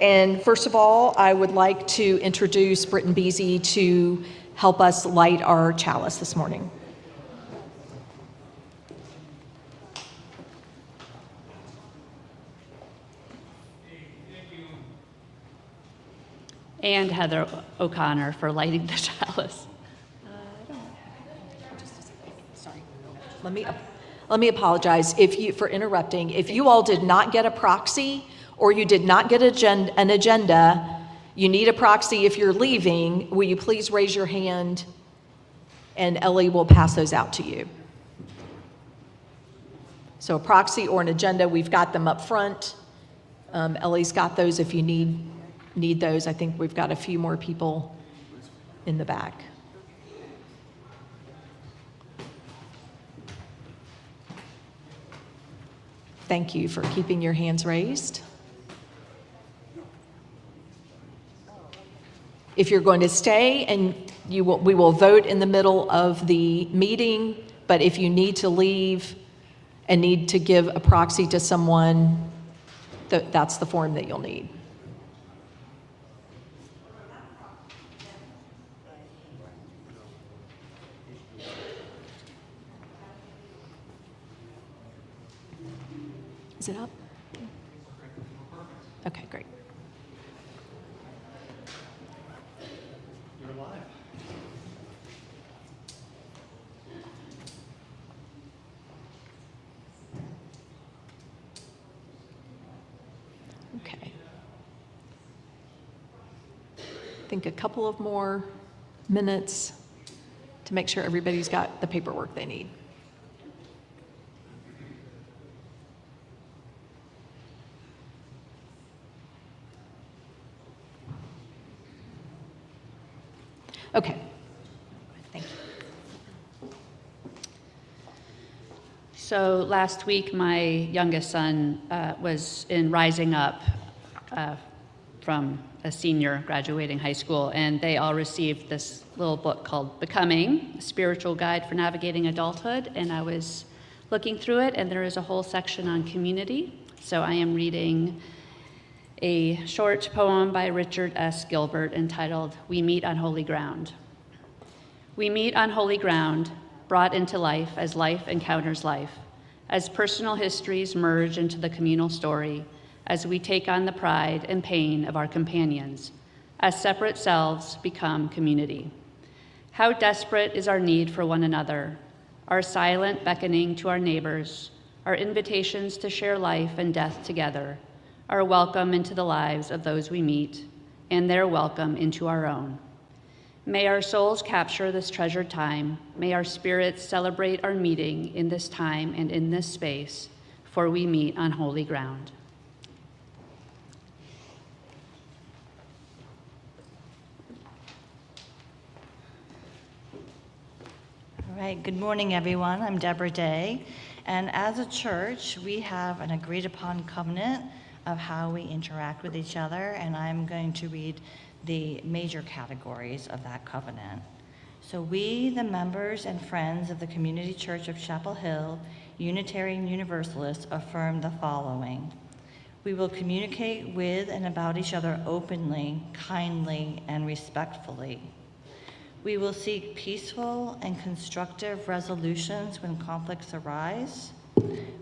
And first of all, I would like to introduce Britton Beasy to help us light our chalice this morning. And Heather O'Connor for lighting the chalice. Sorry. Let me apologize for interrupting. If you all did not get a proxy or you did not get an agenda, you need a proxy if you're leaving, will you please raise your hand and Ellie will pass those out to you. So a proxy or an agenda, we've got them up front. Ellie's got those if you need those. I think we've got a few more people in the back. Thank you for keeping your hands raised. If you're going to stay, and we will vote in the middle of the meeting, but if you need to leave and need to give a proxy to someone, that's the form that you'll need. Is it up? Okay, great. You're live. Okay. I think a couple of more minutes to make sure everybody's got the paperwork they need. Okay. Thank you. So last week, my youngest son was in Rising Up from a senior graduating high school, and they all received this little book called Becoming, a Spiritual Guide for Navigating Adulthood, and I was looking through it, and there is a whole section on community. So I am reading a short poem by Richard S. Gilbert entitled, We Meet on Holy Ground. We meet on holy ground, brought into life as life encounters life, as personal histories merge into the communal story, as we take on the pride and pain of our companions, as separate selves become community. How desperate is our need for one another, our silent beckoning to our neighbors, our invitations to share life and death together, our welcome into the lives of those we meet, and their welcome into our own. May our souls capture this treasured time. May our spirits celebrate our meeting in this time and in this space, for we meet on holy ground. All right, good morning, everyone. I'm Deborah Day, and as a church, we have an agreed upon covenant of how we interact with each other, and I'm going to read the major categories of that covenant. So we, the members and friends of the Community Church of Chapel Hill, Unitarian Universalists, affirm the following. We will communicate with and about each other openly, kindly, and respectfully. We will seek peaceful and constructive resolutions when conflicts arise.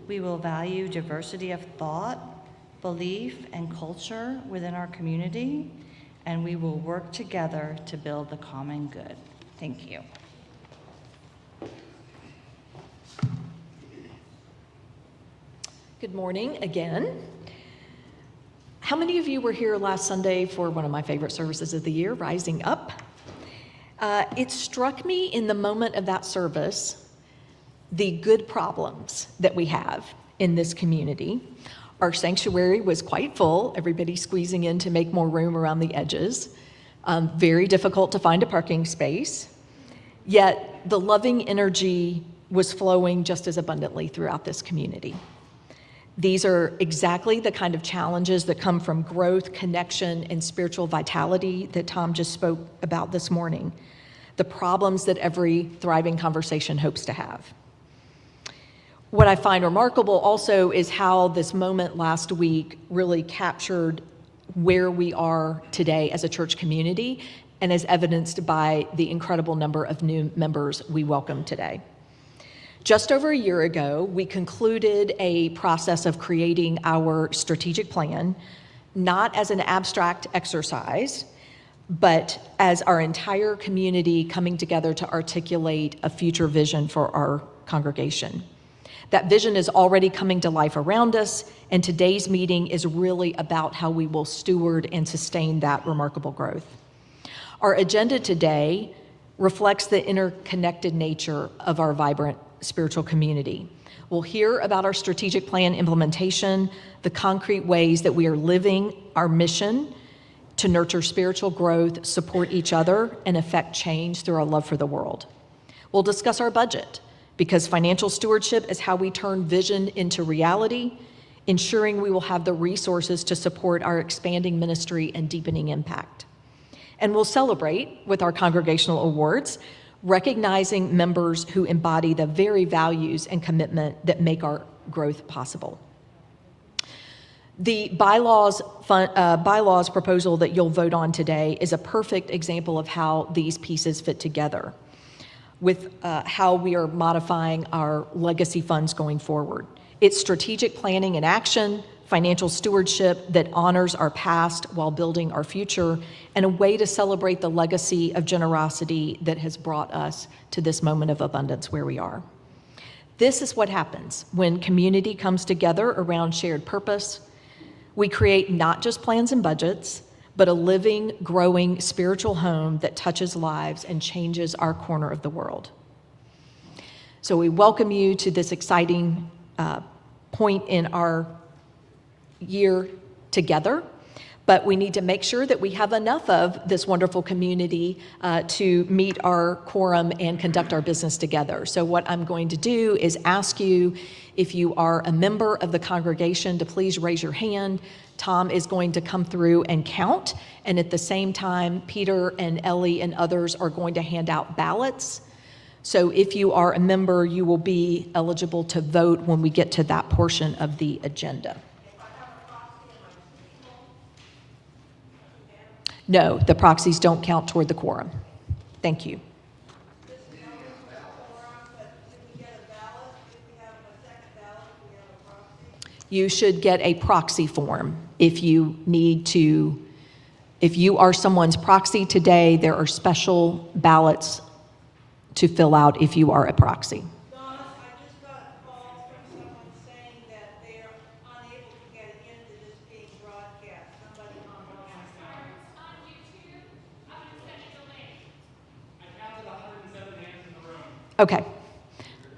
We will value diversity of thought, belief, and culture within our community, and we will work together to build the common good. Thank you. Good morning again. How many of you were here last Sunday for one of my favorite services of the year, Rising Up? It struck me in the moment of that service, the good problems that we have in this community. Our sanctuary was quite full, everybody squeezing in to make more room around the edges. Very difficult to find a parking space, yet the loving energy was flowing just as abundantly throughout this community. These are exactly the kind of challenges that come from growth, connection, and spiritual vitality that Tom just spoke about this morning. The problems that every thriving conversation hopes to have. What I find remarkable also is how this moment last week really captured where we are today as a church community, and as evidenced by the incredible number of new members we welcome today. Just over a year ago, we concluded a process of creating our strategic plan, not as an abstract exercise, but as our entire community coming together to articulate a future vision for our congregation. That vision is already coming to life around us, and today's meeting is really about how we will steward and sustain that remarkable growth. Our agenda today reflects the interconnected nature of our vibrant spiritual community. We'll hear about our strategic plan implementation, the concrete ways that we are living our mission to nurture spiritual growth, support each other, and affect change through our love for the world. We'll discuss our budget, because financial stewardship is how we turn vision into reality, ensuring we will have the resources to support our expanding ministry and deepening impact. And we'll celebrate with our congregational awards, recognizing members who embody the very values and commitment that make our growth possible. The bylaws proposal that you'll vote on today is a perfect example of how these pieces fit together with how we are modifying our legacy funds going forward. It's strategic planning and action, financial stewardship that honors our past while building our future, and a way to celebrate the legacy of generosity that has brought us to this moment of abundance where we are. This is what happens when community comes together around shared purpose. We create not just plans and budgets, but a living, growing spiritual home that touches lives and changes our corner of the world. So we welcome you to this exciting point in our year together, but we need to make sure that we have enough of this wonderful community to meet our quorum and conduct our business together. So what I'm going to do is ask you, if you are a member of the congregation, to please raise your hand. Tom is going to come through and count, and at the same time, Peter and Ellie and others are going to hand out ballots. So if you are a member, you will be eligible to vote when we get to that portion of the agenda. No, the proxies don't count toward the quorum. Thank you. You should get a proxy form if you need to. If you are someone's proxy today, there are special ballots to fill out if you are a proxy. Donna, I just got a call from someone saying that they're unable to get into this being broadcast. Somebody online. On YouTube, I'm going to send you the link. I counted 107 hands in the room. Okay.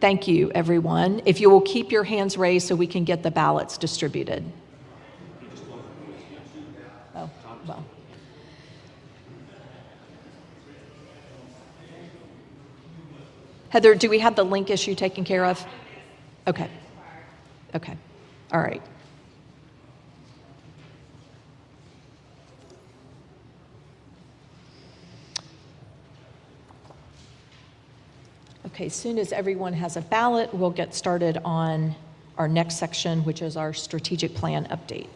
Thank you, everyone. If you will keep your hands raised so we can get the ballots distributed. Oh, well. Heather, do we have the link issue taken care of? Okay. Okay. All right. Okay, as soon as everyone has a ballot, we'll get started on our next section, which is our strategic plan update.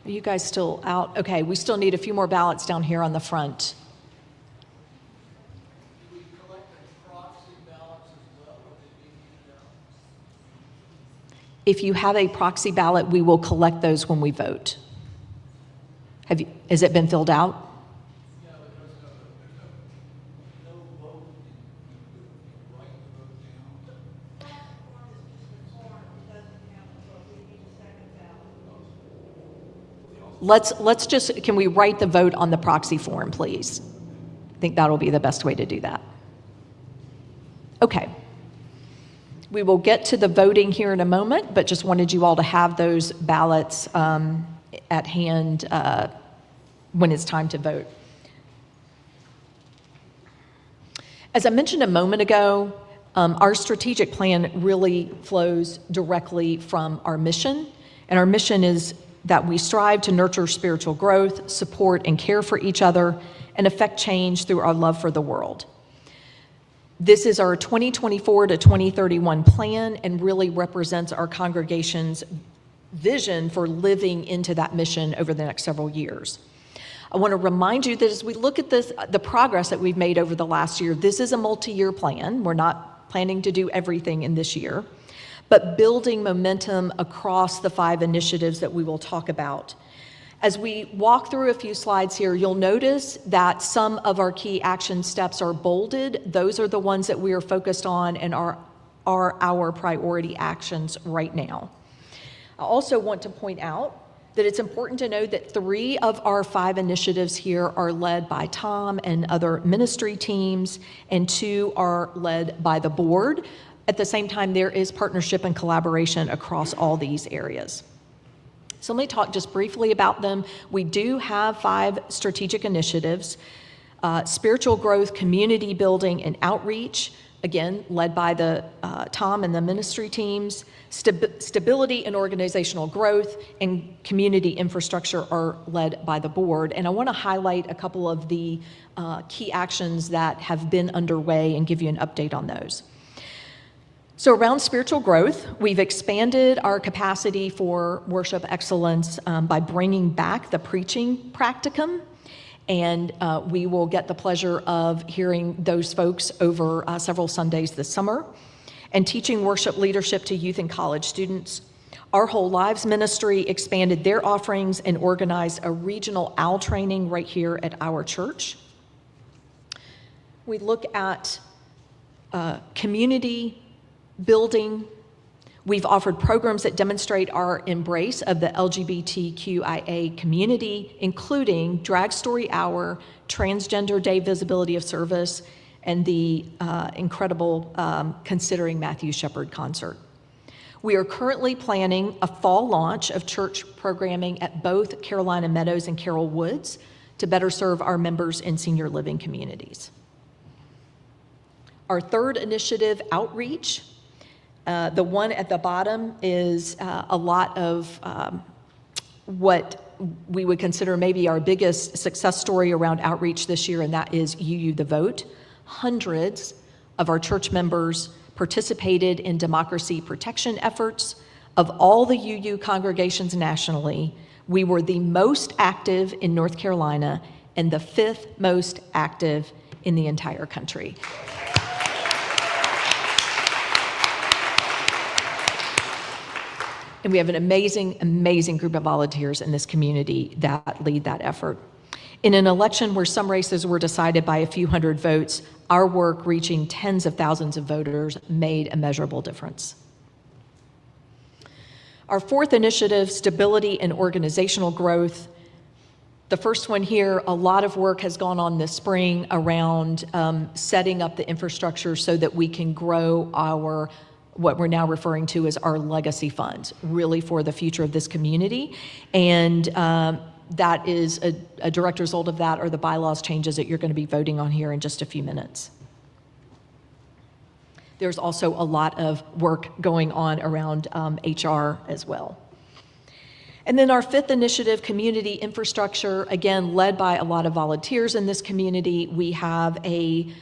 Are you guys still out? Okay, we still need a few more ballots down here on the front. Do we collect the proxy ballots as well, or they need If you have a proxy ballot, we will collect those when we vote. Has it been filled out? Yeah, but there's no vote. You write the vote down. let's just, can we write the vote on the proxy form, please? I think that'll be the best way to do that. Okay. We will get to the voting here in a moment, but just wanted you all to have those ballots at hand when it's time to vote. As I mentioned a moment ago, our strategic plan really flows directly from our mission, and our mission is that we strive to nurture spiritual growth, support and care for each other, and affect change through our love for the world. This is our 2024 to 2031 plan and really represents our congregation's vision for living into that mission over the next several years. I want to remind you that as we look at this, the progress that we've made over the last year, this is a multi-year plan. We're not planning to do everything in this year, but building momentum across the 5 initiatives that we will talk about. As we walk through a few slides here, you'll notice that some of our key action steps are bolded. Those are the ones that we are focused on and are our priority actions right now. I also want to point out that it's important to know that 3 of our 5 initiatives here are led by Tom and other ministry teams, and 2 are led by the board. At the same time, there is partnership and collaboration across all these areas. So let me talk just briefly about them. We do have 5 strategic initiatives: spiritual growth, community building, and outreach, again, led by the Tom and the ministry teams. Stability and organizational growth and community infrastructure are led by the board. And I want to highlight a couple of the key actions that have been underway and give you an update on those. So around spiritual growth, we've expanded our capacity for worship excellence by bringing back the preaching practicum, and we will get the pleasure of hearing those folks over several Sundays this summer, and teaching worship leadership to youth and college students. Our Whole Lives Ministry expanded their offerings and organized a regional OWL training right here at our church. We look at community building. We've offered programs that demonstrate our embrace of the LGBTQIA community, including Drag Story Hour, Transgender Day Visibility of Service, and the incredible Considering Matthew Shepard concert. We are currently planning a fall launch of church programming at both Carolina Meadows and Carroll Woods to better serve our members in senior living communities. Our 3rd initiative, outreach. The one at the bottom is a lot of what we would consider maybe our biggest success story around outreach this year, and that is UU the Vote. Hundreds of our church members participated in democracy protection efforts. Of all the UU congregations nationally, we were the most active in North Carolina and the 5th most active in the entire country. And we have an amazing, amazing group of volunteers in this community that lead that effort. In an election where some races were decided by a few hundred votes, our work reaching tens of thousands of voters made a measurable difference. Our 4th initiative, stability and organizational growth. The first one here, a lot of work has gone on this spring around setting up the infrastructure so that we can grow our what we're now referring to as our legacy funds, really for the future of this community. And that is a direct result of that are the bylaws changes that you're going to be voting on here in just a few minutes. There's also a lot of work going on around HR as well. And then our 5th initiative, community infrastructure, again, led by a lot of volunteers in this community. We have a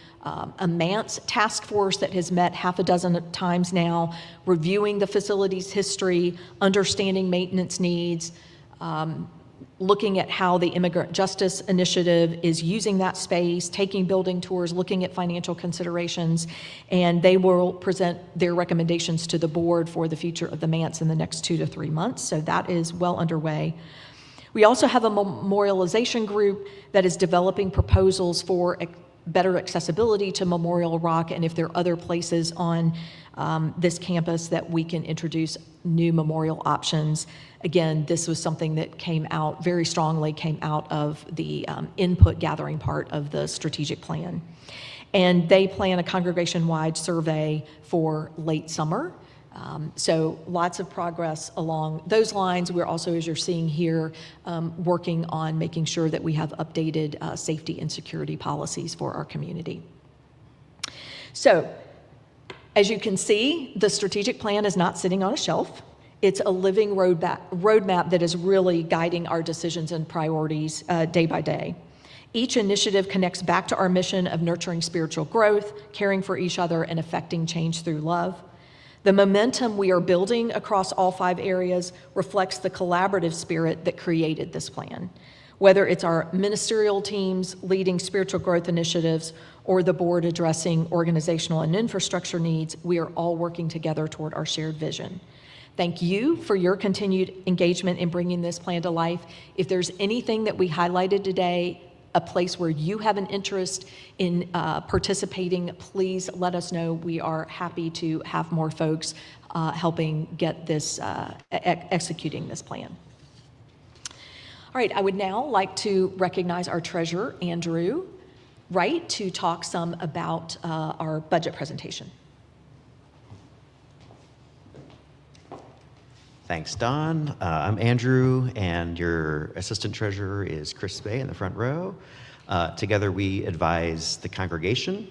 MANTS task force that has met half a dozen times now, reviewing the facility's history, understanding maintenance needs, looking at how the Immigrant Justice Initiative is using that space, taking building tours, looking at financial considerations, and they will present their recommendations to the board for the future of the MANTS in the next 2 to 3 months, so that is well underway. We also have a memorialization group that is developing proposals for better accessibility to Memorial Rock, and if there are other places on this campus that we can introduce new memorial options. Again, this was something that came out very strongly, came out of the input gathering part of the strategic plan. And they plan a congregation-wide survey for late summer. So lots of progress along those lines. We're also, as you're seeing here, working on making sure that we have updated safety and security policies for our community. So, as you can see, the strategic plan is not sitting on a shelf. It's a living roadmap that is really guiding our decisions and priorities day by day. Each initiative connects back to our mission of nurturing spiritual growth, caring for each other, and effecting change through love. The momentum we are building across all 5 areas reflects the collaborative spirit that created this plan. Whether it's our ministerial teams leading spiritual growth initiatives or the board addressing organizational and infrastructure needs, we are all working together toward our shared vision. Thank you for your continued engagement in bringing this plan to life. If there's anything that we highlighted today, a place where you have an interest in participating, please let us know. We are happy to have more folks helping get this, executing this plan. All right, I would now like to recognize our treasurer, Andrew Wright, to talk some about our budget presentation. Thanks, Don. I'm Andrew, and your assistant treasurer is Chris Bay in the front row. Together, we advise the congregation,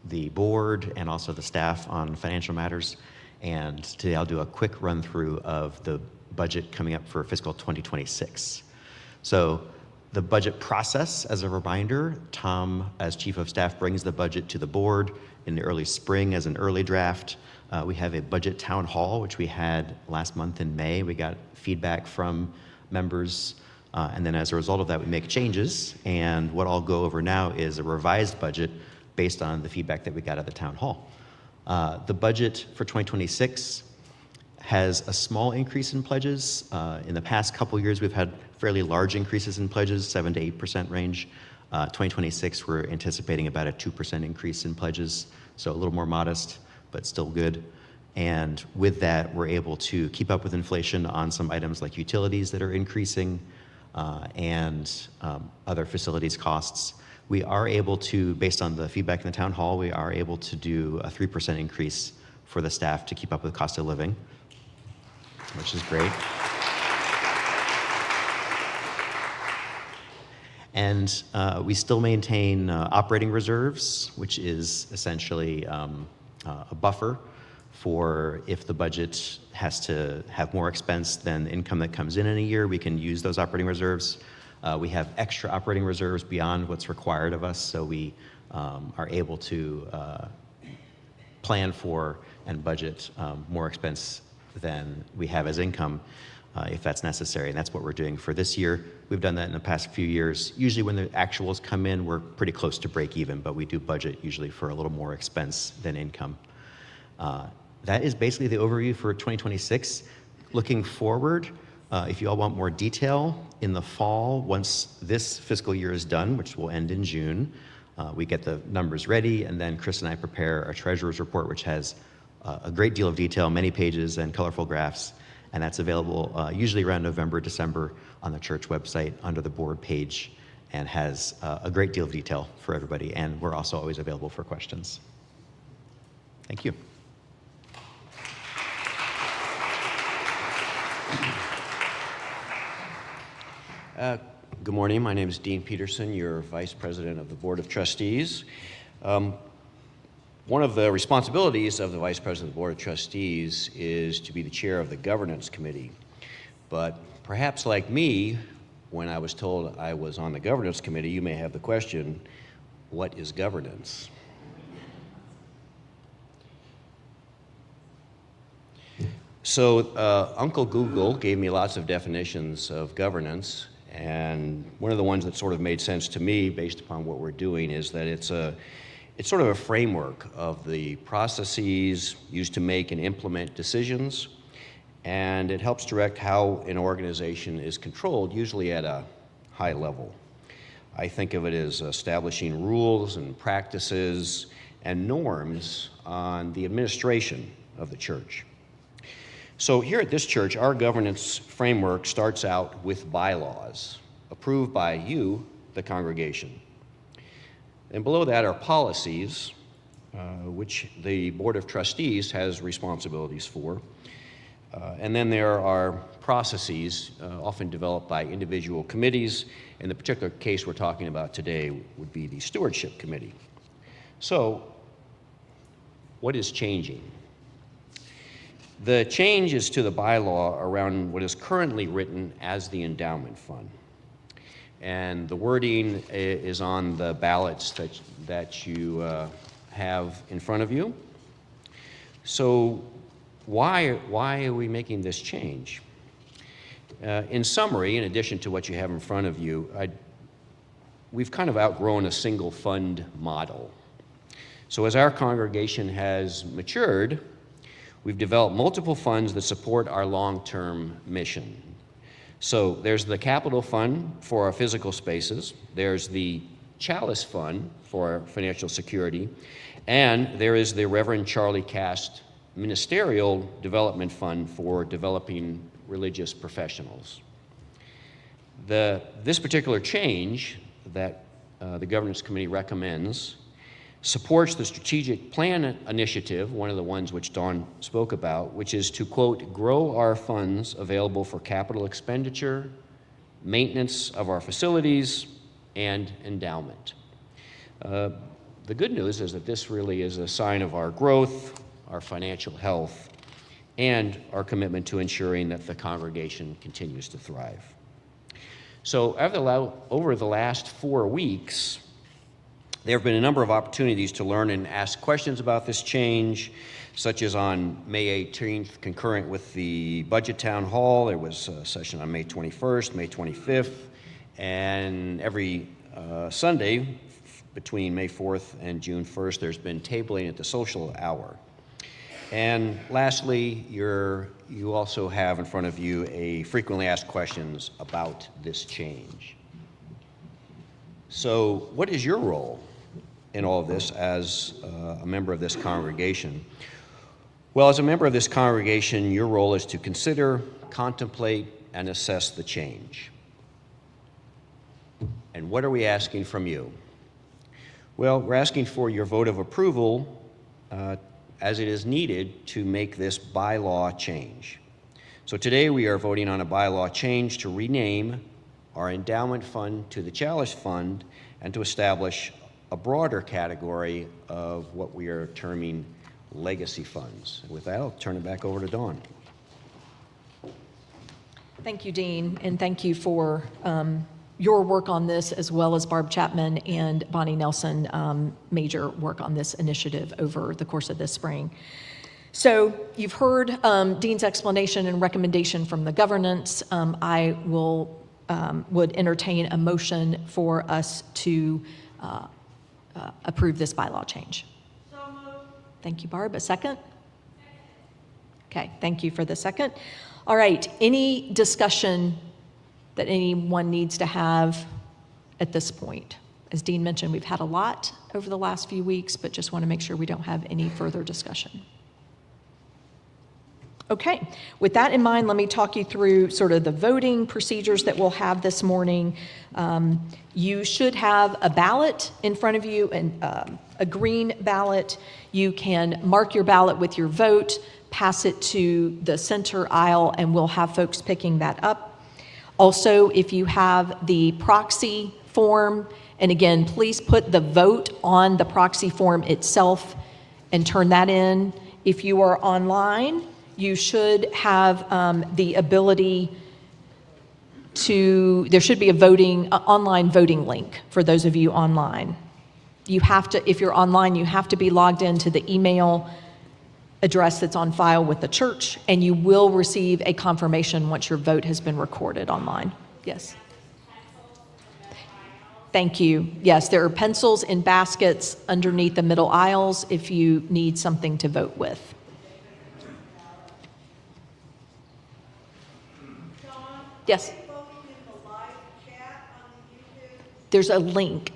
the board, and also the staff on financial matters. And today, I'll do a quick run through of the budget coming up for fiscal 2026. So, the budget process, as a reminder, Tom, as chief of staff, brings the budget to the board in the early spring as an early draft. We have a budget town hall, which we had last month in May. We got feedback from members, and then as a result of that, we make changes. And what I'll go over now is a revised budget based on the feedback that we got at the town hall. The budget for 2026 has a small increase in pledges. In the past couple years, we've had fairly large increases in pledges, 7 to 8% range. 2026, we're anticipating about a 2% increase in pledges, so a little more modest, but still good. And with that, we're able to keep up with inflation on some items like utilities that are increasing and other facilities costs. We are able to, based on the feedback in the town hall, we are able to do a 3% increase for the staff to keep up with cost of living, which is great. And we still maintain operating reserves, which is essentially a buffer for if the budget has to have more expense than income that comes in a year, we can use those operating reserves. We have extra operating reserves beyond what's required of us, so we are able to plan for and budget more expense than we have as income if that's necessary, and that's what we're doing for this year. We've done that in the past few years. Usually when the actuals come in, we're pretty close to break even, but we do budget usually for a little more expense than income. That is basically the overview for 2026. Looking forward, if you all want more detail, in the fall, once this fiscal year is done, which will end in June, we get the numbers ready, and then Chris and I prepare our treasurer's report, which has a great deal of detail, many pages and colorful graphs, and that's available usually around November, December on the church website under the board page, and has a great deal of detail for everybody, and we're also always available for questions. Thank you. Good morning. My name is Dean Peterson, your Vice President of the Board of Trustees. One of the responsibilities of the Vice President of the Board of Trustees is to be the chair of the Governance Committee. But perhaps like me, when I was told I was on the Governance Committee, you may have the question, what is governance? So Uncle Google gave me lots of definitions of governance, and one of the ones that sort of made sense to me based upon what we're doing is that it's sort of a framework of the processes used to make and implement decisions, and it helps direct how an organization is controlled, usually at a high level. I think of it as establishing rules and practices and norms on the administration of the church. So here at this church, our governance framework starts out with bylaws approved by you, the congregation. And below that are policies, which the Board of Trustees has responsibilities for. And then there are processes, often developed by individual committees. In the particular case we're talking about today would be the Stewardship Committee. So, what is changing? The change is to the bylaw around what is currently written as the endowment fund. And the wording is on the ballots that you have in front of you. So why are we making this change? In summary, in addition to what you have in front of you, we've kind of outgrown a single fund model. So as our congregation has matured, we've developed multiple funds that support our long-term mission. So there's the capital fund for our physical spaces, there's the chalice fund for our financial security, and there is the Reverend Charlie Cast Ministerial Development Fund for developing religious professionals. This particular change that the Governance Committee recommends supports the strategic plan initiative, one of the ones which Dawn spoke about, which is to, quote, grow our funds available for capital expenditure, maintenance of our facilities, and endowment. The good news is that this really is a sign of our growth, our financial health, and our commitment to ensuring that the congregation continues to thrive. So over the last 4 weeks, there have been a number of opportunities to learn and ask questions about this change, such as on May 18th, concurrent with the budget town hall. There was a session on May 21st, May 25th, and every Sunday between May 4th and June 1st, there's been tabling at the social hour. And lastly, you also have in front of you a frequently asked questions about this change. So what is your role in all of this as a member of this congregation? Well, as a member of this congregation, your role is to consider, contemplate, and assess the change. And what are we asking from you? Well, we're asking for your vote of approval as it is needed to make this bylaw change. So today we are voting on a bylaw change to rename our endowment fund to the Chalice Fund and to establish a broader category of what we are terming legacy funds. With that, I'll turn it back over to Dawn. Thank you, Dean, and thank you for your work on this, as well as Barb Chapman and Bonnie Nelson, major work on this initiative over the course of this spring. So you've heard Dean's explanation and recommendation from the governance. I would entertain a motion for us to approve this bylaw change. So moved. Thank you, Barb. A second? Okay, thank you for the second. All right, any discussion that anyone needs to have at this point? As Dean mentioned, we've had a lot over the last few weeks, but just want to make sure we don't have any further discussion. Okay, with that in mind, let me talk you through sort of the voting procedures that we'll have this morning. You should have a ballot in front of you, and a green ballot. You can mark your ballot with your vote, pass it to the center aisle, and we'll have folks picking that up. Also, if you have the proxy form, and again, please put the vote on the proxy form itself and turn that in. If you are online, you should have the ability to, there should be a online voting link for those of you online. You have to, if you're online, you have to be logged into the email address that's on file with the church, and you will receive a confirmation once your vote has been recorded online. Yes. Thank you. Yes, there are pencils in baskets underneath the middle aisles if you need something to vote with. Dawn? Yes. Are they voting in the live chat on the YouTube? There's a link.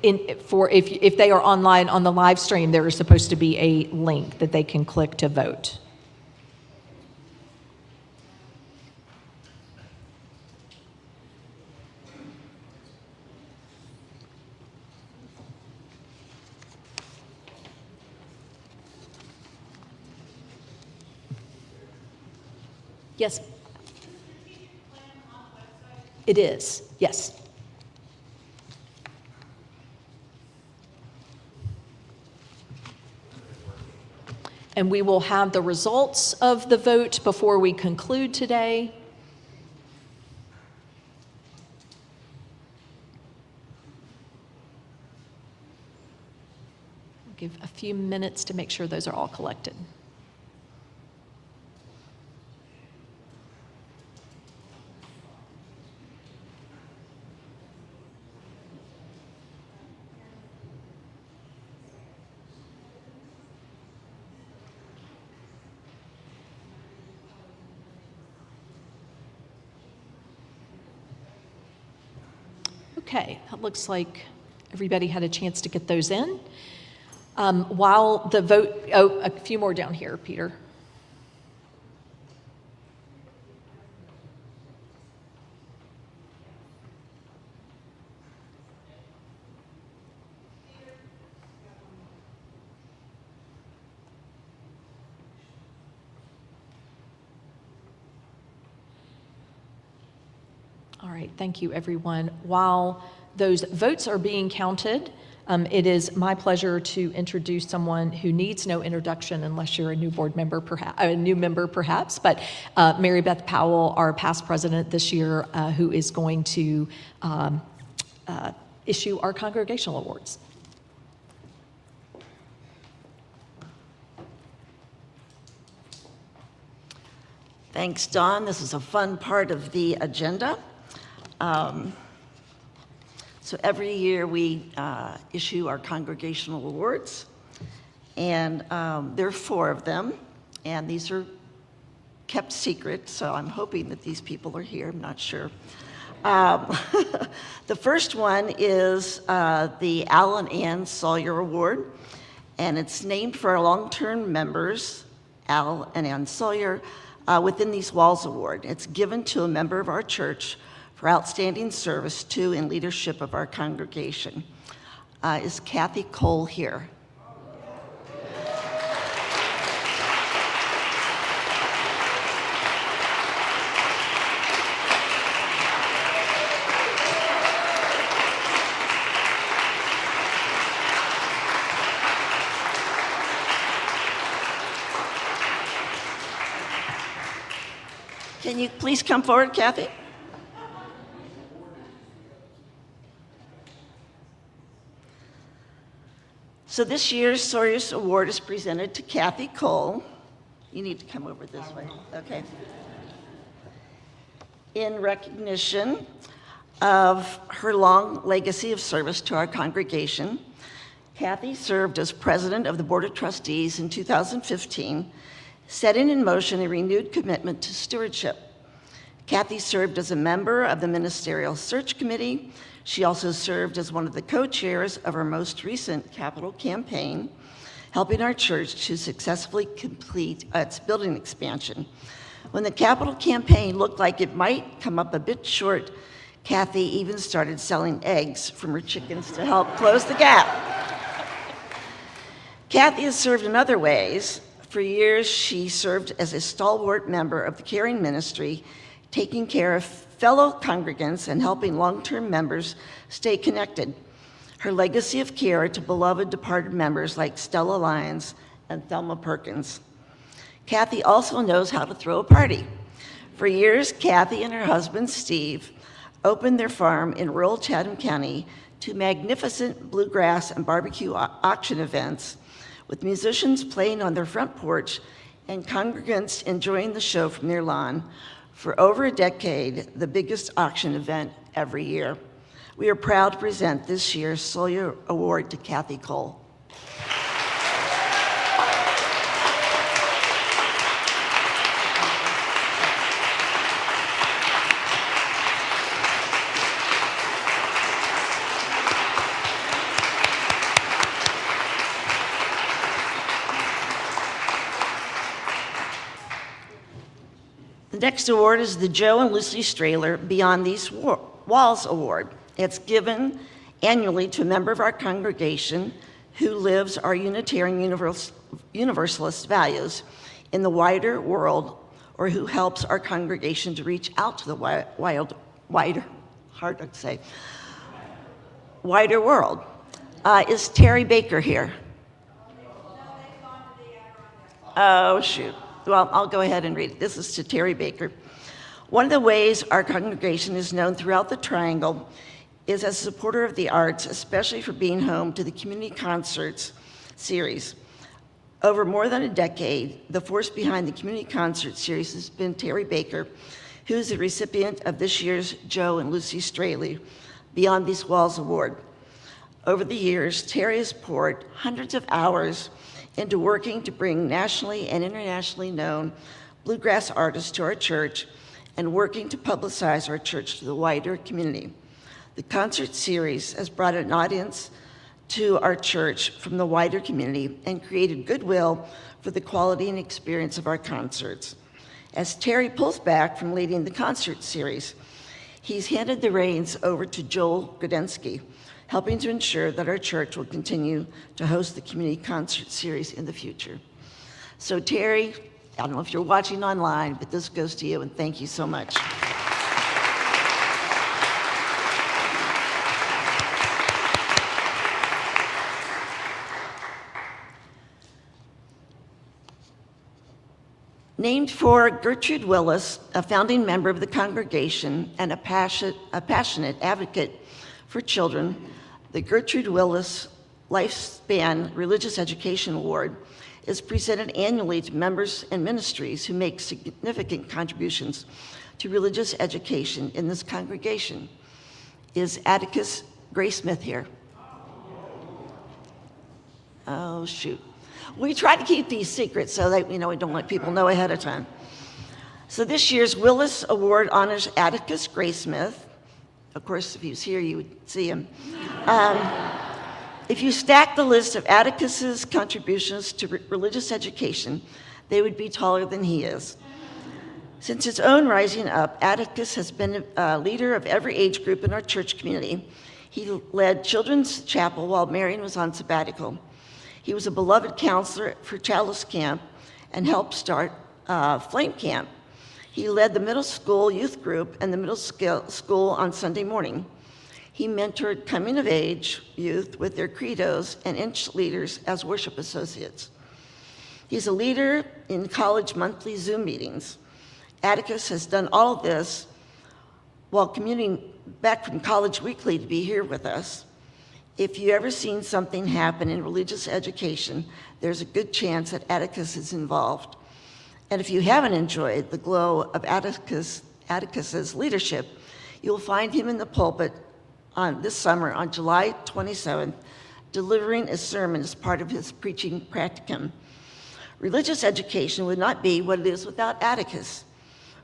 If they are online on the live stream, there is supposed to be a link that they can click to vote. Yes. It is, yes. And we will have the results of the vote before we conclude today. I'll give a few minutes to make sure those are all collected. Okay, that looks like everybody had a chance to get those in. While the vote, a few more down here, Peter. All right, thank you, everyone. While those votes are being counted, it is my pleasure to introduce someone who needs no introduction unless you're a new board member, perhaps a new member, perhaps. But Mary Beth Powell, our past president this year, who is going to issue our congregational awards. Thanks, Dawn. This is a fun part of the agenda. So every year we issue our congregational awards, and there are 4 of them, and these are kept secret, so I'm hoping that these people are here. I'm not sure. The first one is the Al and Ann Sawyer Award, and it's named for our long-term members, Al and Ann Sawyer, within these walls award. It's given to a member of our church for outstanding service to and leadership of our congregation. Is Kathy Cole here? Can you please come forward, Kathy? So this year's Sawyer's Award is presented to Kathy Cole. You need to come over this way. Okay. In recognition of her long legacy of service to our congregation, Kathy served as president of the Board of Trustees in 2015, setting in motion a renewed commitment to stewardship. Kathy served as a member of the Ministerial Search Committee. She also served as one of the co-chairs of our most recent capital campaign, helping our church to successfully complete its building expansion. When the capital campaign looked like it might come up a bit short, Kathy even started selling eggs from her chickens to help close the gap. Kathy has served in other ways. For years, she served as a stalwart member of the caring ministry, taking care of fellow congregants and helping long-term members stay connected. Her legacy of care to beloved departed members like Stella Lyons and Thelma Perkins. Kathy also knows how to throw a party. For years, Kathy and her husband, Steve, opened their farm in rural Chatham County to magnificent bluegrass and barbecue auction events, with musicians playing on their front porch and congregants enjoying the show from their lawn. For over a decade, the biggest auction event every year. We are proud to present this year's Sawyer Award to Kathy Cole. The next award is the Joe and Lucy Strahler Beyond These Walls Award. It's given annually to a member of our congregation who lives our Unitarian Universalist values in the wider world, or who helps our congregation to reach out to the wider world. Is Terry Baker here? Oh, shoot. Well, I'll go ahead and read it. This is to Terry Baker. One of the ways our congregation is known throughout the Triangle is as a supporter of the arts, especially for being home to the Community Concerts series. Over more than a decade, the force behind the Community Concert series has been Terry Baker, who is the recipient of this year's Joe and Lucy Straley Beyond These Walls Award. Over the years, Terry has poured hundreds of hours into working to bring nationally and internationally known bluegrass artists to our church and working to publicize our church to the wider community. The concert series has brought an audience to our church from the wider community and created goodwill for the quality and experience of our concerts. As Terry pulls back from leading the concert series, he's handed the reins over to Joel Grodensky, helping to ensure that our church will continue to host the community concert series in the future. So Terry, I don't know if you're watching online, but this goes to you, and thank you so much. Named for Gertrude Willis, a founding member of the congregation and a passionate advocate for children, the Gertrude Willis Lifespan Religious Education Award is presented annually to members and ministries who make significant contributions to religious education in this congregation. Is Atticus Graysmith here? Oh, shoot. We try to keep these secrets so that we don't let people know ahead of time. So this year's Willis Award honors Atticus Graysmith. Of course, if he was here, you would see him. If you stack the list of Atticus's contributions to religious education, they would be taller than he is. Since his own rising up, Atticus has been a leader of every age group in our church community. He led Children's Chapel while Marion was on sabbatical. He was a beloved counselor for Chalice Camp and helped start Flame Camp. He led the middle school youth group and the middle school on Sunday morning. He mentored coming-of-age youth with their credos and inch leaders as worship associates. He's a leader in college monthly Zoom meetings. Atticus has done all of this while commuting back from College Weekly to be here with us. If you've ever seen something happen in religious education, there's a good chance that Atticus is involved. And if you haven't enjoyed the glow of Atticus's leadership, you'll find him in the pulpit this summer on July 27th, delivering a sermon as part of his preaching practicum. Religious education would not be what it is without Atticus.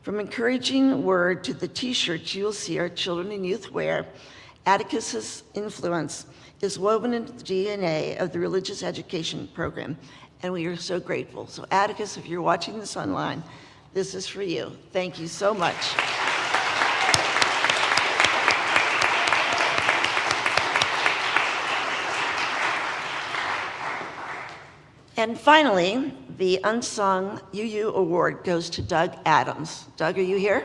From encouraging word to the t-shirts you'll see our children and youth wear, Atticus's influence is woven into the DNA of the religious education program, and we are so grateful. So Atticus, if you're watching this online, this is for you. Thank you so much. And finally, the Unsung UU Award goes to Doug Adams. Doug, are you here?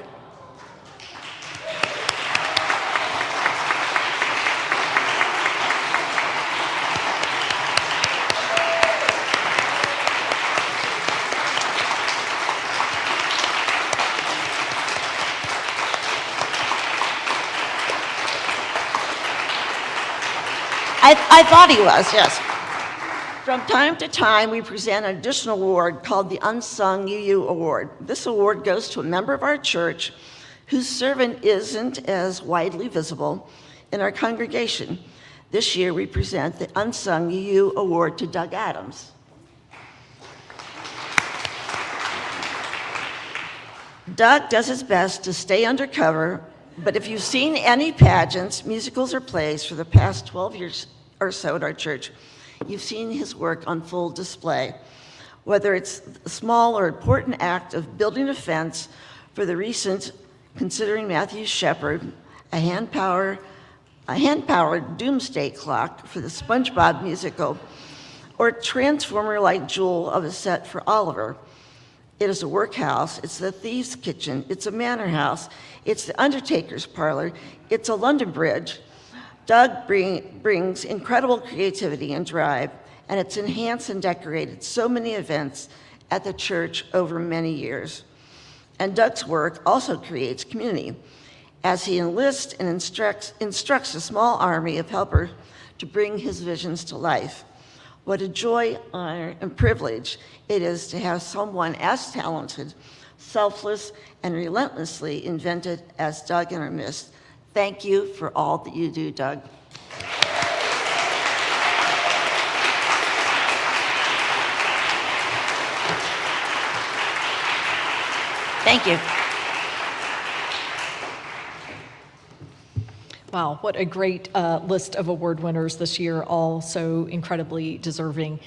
I thought he was, yes. From time to time, we present an additional award called the Unsung UU Award. This award goes to a member of our church whose servant isn't as widely visible in our congregation. This year, we present the Unsung UU Award to Doug Adams. Doug does his best to stay undercover, but if you've seen any pageants, musicals, or plays for the past 12 years or so at our church, you've seen his work on full display. Whether it's a small or important act of building a fence for the recent Considering Matthew Shepard, a hand-powered doomsday clock for the SpongeBob musical, or Transformer-like jewel of a set for Oliver. It is a workhouse, it's the thieves' kitchen, it's a manor house, it's the undertaker's parlor, it's a London bridge. Doug brings incredible creativity and drive, and it's enhanced and decorated so many events at the church over many years. And Doug's work also creates community, as he enlists and instructs a small army of helpers to bring his visions to life. What a joy, honor, and privilege it is to have someone as talented, selfless, and relentlessly inventive as Doug in our midst. Thank you for all that you do, Doug. Thank you. Wow, what a great list of award winners this year, all so incredibly deserving.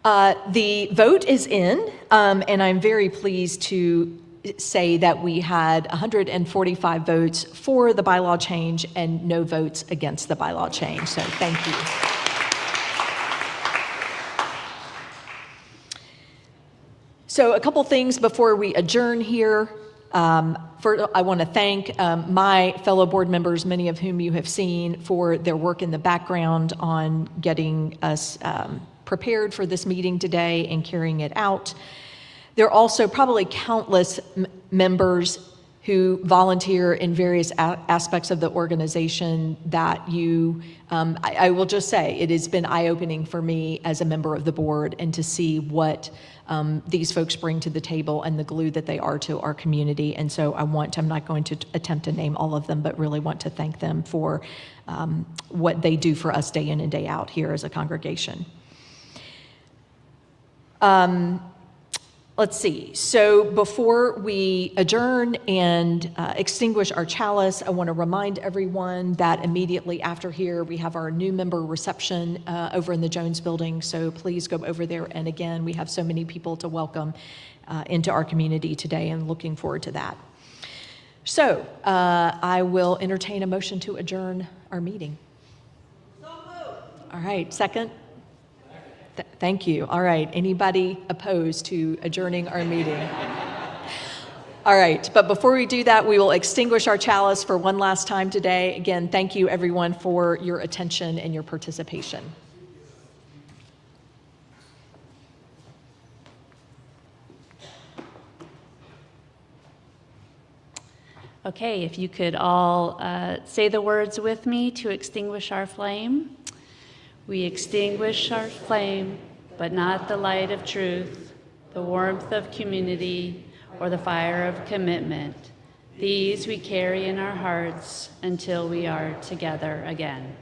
The vote is in, and I'm very pleased to say that we had 145 votes for the bylaw change and no votes against the bylaw change, so thank you. So a couple things before we adjourn here. First, I want to thank my fellow board members, many of whom you have seen, for their work in the background on getting us prepared for this meeting today and carrying it out. There are also probably countless members who volunteer in various aspects of the organization that you, I will just say, it has been eye-opening for me as a member of the board and to see what these folks bring to the table and the glue that they are to our community. And so I'm not going to attempt to name all of them, but really want to thank them for what they do for us day in and day out here as a congregation. Let's see. So before we adjourn and extinguish our chalice, I want to remind everyone that immediately after here, we have our new member reception over in the Jones Building. So please go over there. And again, we have so many people to welcome into our community today, and looking forward to that. So I will entertain a motion to adjourn our meeting. So moved. All right, second? Thank you. All right. Anybody opposed to adjourning our meeting? All right. But before we do that, we will extinguish our chalice for one last time today. Again, thank you, everyone, for your attention and your participation. Okay, if you could all say the words with me to extinguish our flame. We extinguish our flame, but not the light of truth, the warmth of community, or the fire of commitment. These we carry in our hearts until we are together again.